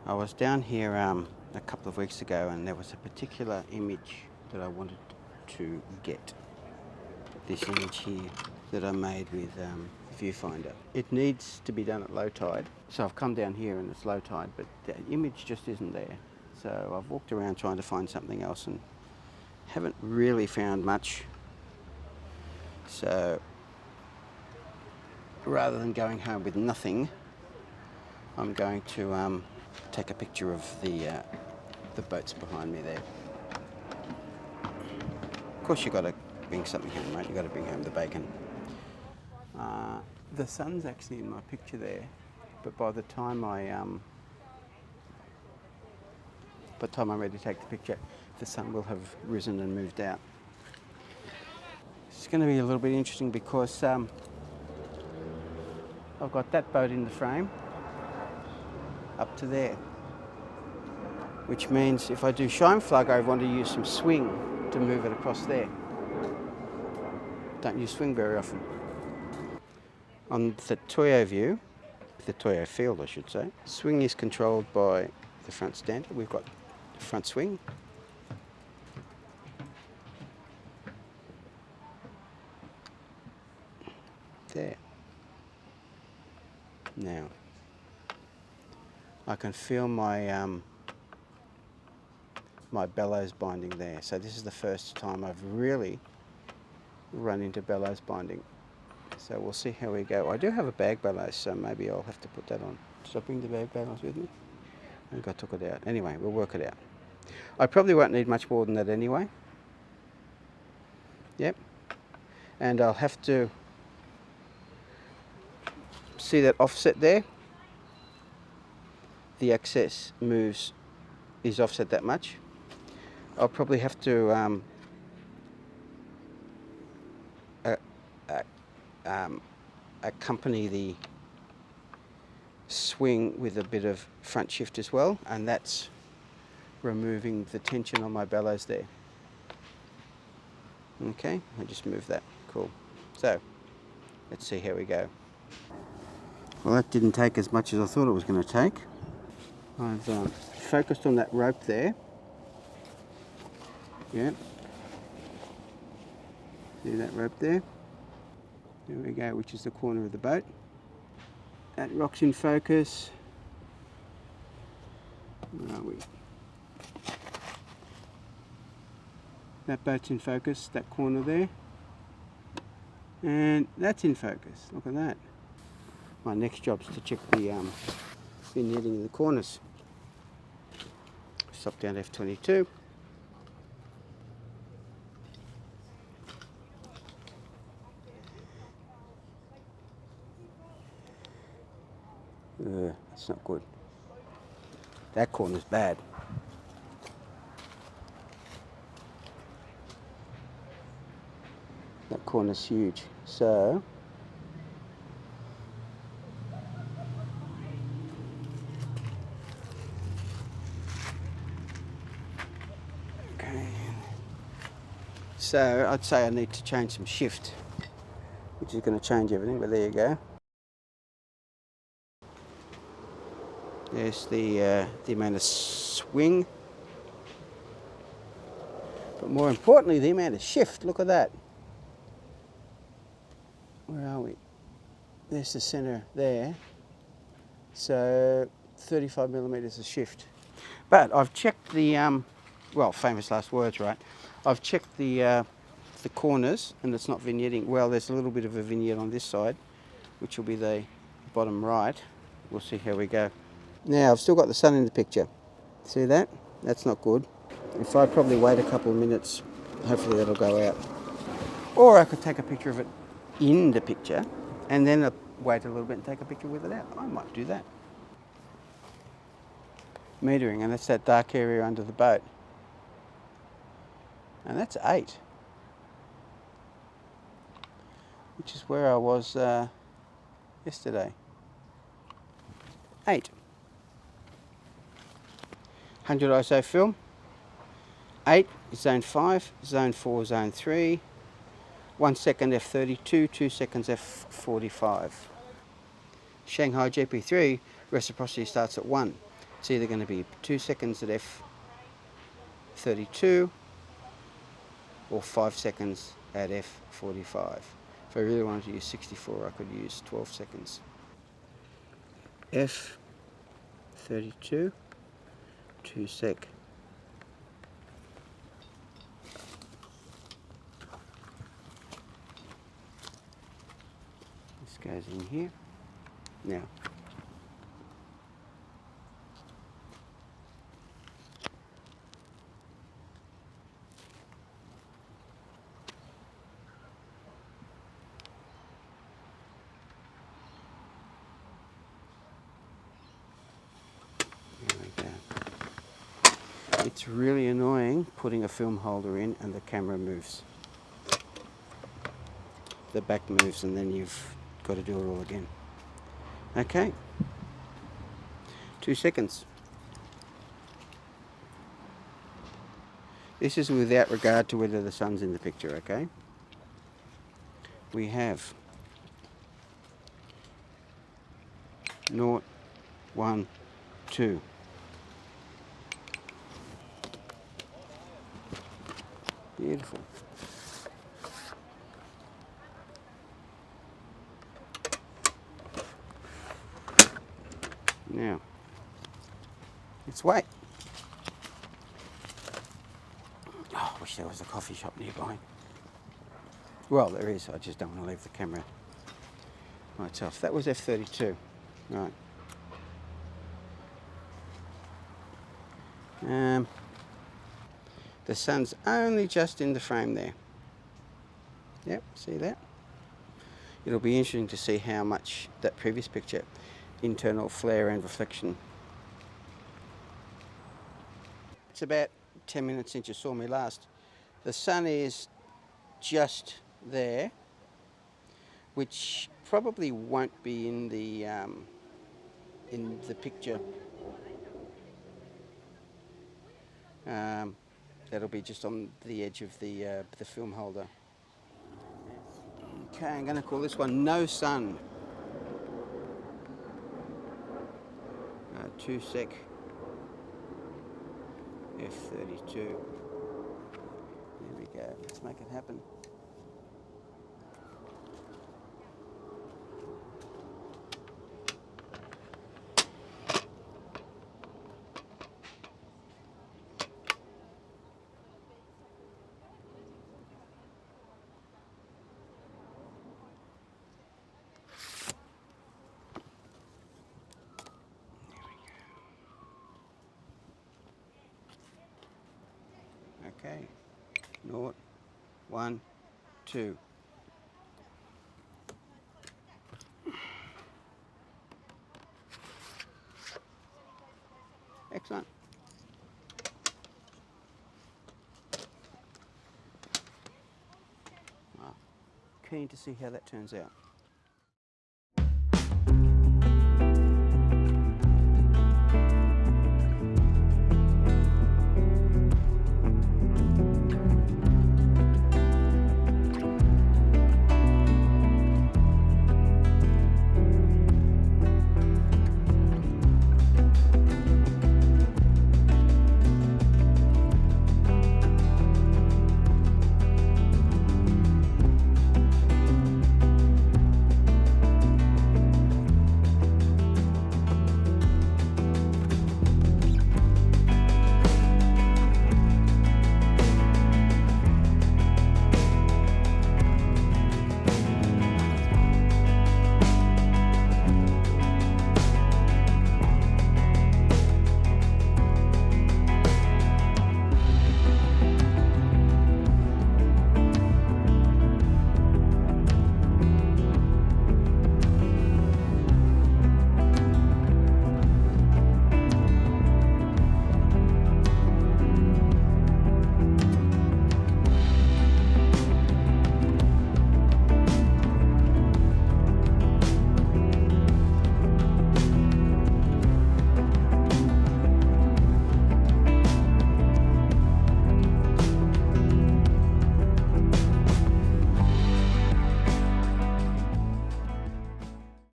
I was down here a couple of weeks ago and there was a particular image that I wanted to get. This image here that I made with viewfinder. It needs to be done at low tide. So I've come down here and it's low tide, but the image just isn't there. So I've walked around trying to find something else and haven't really found much. So rather than going home with nothing, I'm going to take a picture of the boats behind me there. Of course you've got to bring something home, mate. You've got to bring home the bacon. The sun's actually in my picture there, but by the time I'm ready to take the picture, the sun will have risen and moved out. It's going to be a little bit interesting because I've got that boat in the frame up to there, which means if I do shine flug, I want to use some swing to move it across there. Don't use swing very often. On the Toyo view, the Toyo Field I should say, swing is controlled by the front stander. We've got the front swing. There. Now, I can feel my my bellows binding there. So this is the first time I've really run into bellows binding. So we'll see how we go. I do have a bag bellows, so maybe I'll have to put that on. Did I bring the bag bellows with me? I think I took it out. Anyway, we'll work it out. I probably won't need much more than that anyway. Yep. And I'll have to see that offset there. The excess moves is offset that much. I'll probably have to accompany the swing with a bit of front shift as well, and that's removing the tension on my bellows there. Okay, I just moved that. Cool. So let's see how we go. Well, that didn't take as much as I thought it was going to take. I've focused on that rope there. Yeah. See that rope there? There we go, which is the corner of the boat. That rock's in focus. Where are we? That boat's in focus, that corner there. And that's in focus, look at that. My next job is to check the vignetting in the corners. Stop down F22. That's not good. That corner's bad. That corner's huge. So okay. So I'd say I need to change some shift, which is going to change everything, but there you go. There's the amount of swing, but more importantly, the amount of shift. Look at that. Where are we? There's the center there. So 35 millimeters of shift. But I've checked the, well, famous last words, right? I've checked the corners, and it's not vignetting. Well, there's a little bit of a vignette on this side, which will be the bottom right. We'll see how we go. Now, I've still got the sun in the picture. See that? That's not good. If I probably wait a couple of minutes, hopefully that'll go out. Or I could take a picture of it in the picture, and then wait a little bit and take a picture with it out. I might do that. Metering, and that's that dark area under the boat. And that's 8. Which is where I was yesterday. 8. 100 ISO film. 8 is zone 5, zone 4 zone 3, 1 second f32, 2 seconds f45. Shanghai GP3 reciprocity starts at 1. It's either going to be 2 seconds at f32 or 5 seconds at f45. If I really wanted to use 64, I could use 12 seconds. f32, 2 sec. This goes in here. Now, it's really annoying putting a film holder in and the camera moves. The back moves and then you've got to do it all again. Okay, 2 seconds. This is without regard to whether the sun's in the picture, okay? We have 0, 1, 2. Beautiful. Now, let's wait. Oh, I wish there was a coffee shop nearby. Well, there is, I just don't want to leave the camera by itself. That was f32. Right. The sun's only just in the frame there. Yep, see that? It'll be interesting to see how much that previous picture, internal flare and reflection. It's about 10 minutes since you saw me last. The sun is just there, which probably won't be in the picture. That'll be just on the edge of the film holder. Okay, I'm going to call this one No Sun. 2 sec. f32. There we go. Let's make it happen. Okay, 0, 1, 2. Excellent. Well, keen to see how that turns out.